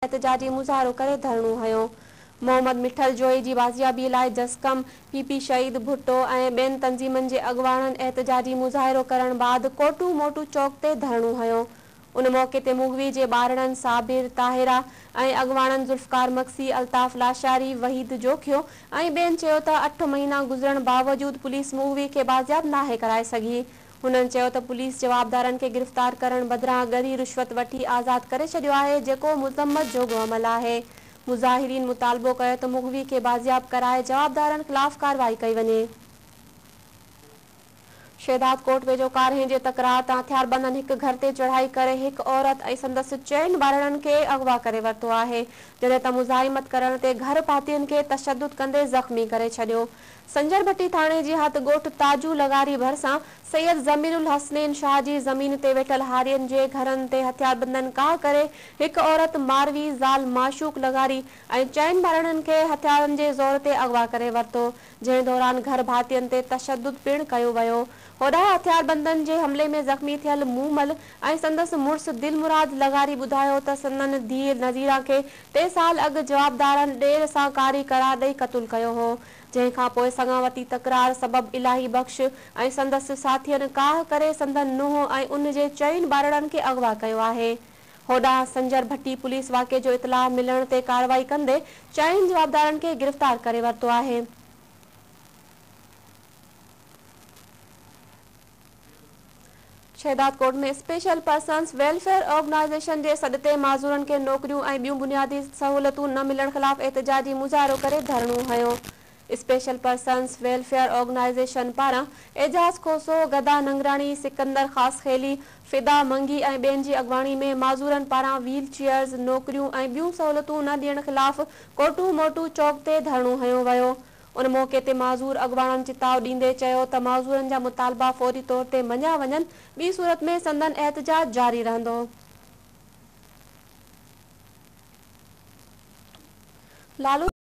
एहतजाजी मुज़ाहिरो करे धरणो हयो। मोहम्मद मिठल जोई जी बाज़ियाबी लाइ जसकम पीपी शहीद भुट्टो ऐं ॿियनि तंज़ीमनि जे अॻवाननि एहतजाजी मुज़ाहिरो करण बाद कोटू मोटू चौक ते धरणो हयो। उन मौक़े ते मुगवी जे ॿारड़नि साबिर ताहिरा ऐं अॻवाननि ज़ुल्फ़कार मक्सी अल्ताफ़ लाशारी वहीद जोखियो ऐं ॿियनि चयो त 8 महीना गुज़रण बावजूद पुलिस मुगवी खे बाज़ियाब नाहे कराए सघी। हुननि चयो त पुलिस जवाबदारनि खे गिरफ़्तार करण बदिरां ॻरी रिश्वत वठी आज़ाद करे छॾियो आहे, जेको मुज़म्मत जोॻो अमल आहे। मुज़ाहिरीन मुतालबो कयो त मुगवी खे बाज़ियाब कराए जवाबदारनि ख़िलाफ़ कार्रवाई कई वञे। शहदाद कोट वेझो कारहे जे तकरार तां हथियारबंदनि हिक घर ते चढ़ाई करे हिक औरत ऐं संदसि 4 ॿारड़नि खे अगवा करे वरितो आहे, जॾहिं त मुज़ाहिमत करण ते घर पातियुनि खे तशद्दुद कंदे ज़ख़्मी करे छॾियो। संजर भट्टी थाणे जी हद ॻोठ ताजू लगारी भरिसां सैयद ज़मीरुल हसनैन शाह जी ज़मीन ते वेठल हारियुनि जे घरनि ते हथियारबंदनि काह करे हिक औरत मारवी ज़ाल माशूक लगारी ऐं 4 ॿारड़नि खे हथियारनि जे ज़ोर ते अगवा करे वरितो, जंहिं दौरान घर भातियुनि ते तशद्दुद पिणु कयो वियो। होॾां हथियारबंदनि जे हमले में ज़ख़्मी थियल मूमल ऐं संदसि मुड़ुसु दिलमुराद लगारी ॿुधायो त संदनि धीअ नज़ीरा खे 3 साल अॻु जवाबदारनि ॾेर सां कारी करार ॾेई क़तूल कयो हो, जंहिंखां पोइ सगावती तकरार सबबि इलाही बख़्श ऐं संदसि साथियुनि काह करे संदनि नुंहुं ऐं उन जे 4 ॿारड़नि खे अगवा कयो आहे। होॾां संजर भट्टी पुलिस वाक़े जो इतलाह मिलण ते कार्रवाई कंदे 4 जवाबदारनि खे गिरफ़्तार करे वरितो आहे। शहदाद कोट में स्पेशल पर्सन्स वेलफेयर ऑर्गेनाइजेशन जे सॾिते माज़ूरनि खे नौकरियूं ऐं ॿियूं बुनियादी सहूलियतूं न मिलण ख़िलाफ़ एहतजाजी मुज़ाहिरो करे धरणो हयो। स्पेशल पर्सन्स वेलफेयर ऑर्गेनाइजेशन पारां एजाज खोसो, गदा नंगराणी, सिकंदर ख़ास खेली, फिदा मंगी ऐं ॿियनि जी अॻवानी में माज़ूरनि पारां व्हील चेयर्स, नौकरियूं ऐं ॿियूं सहूलियतूं न ॾियण ख़िलाफ़ कोटू मोटू चौक ते धरणो हयो वियो। उन मौक़े ते माज़ूर अॻवाननि चिताव ॾींदे चयो त माज़ूरनि जा मुतालबा फौरी तौर ते मञिया वञनि, ॿी सूरत में संदन एहतजाज जारी रहंदो। लालू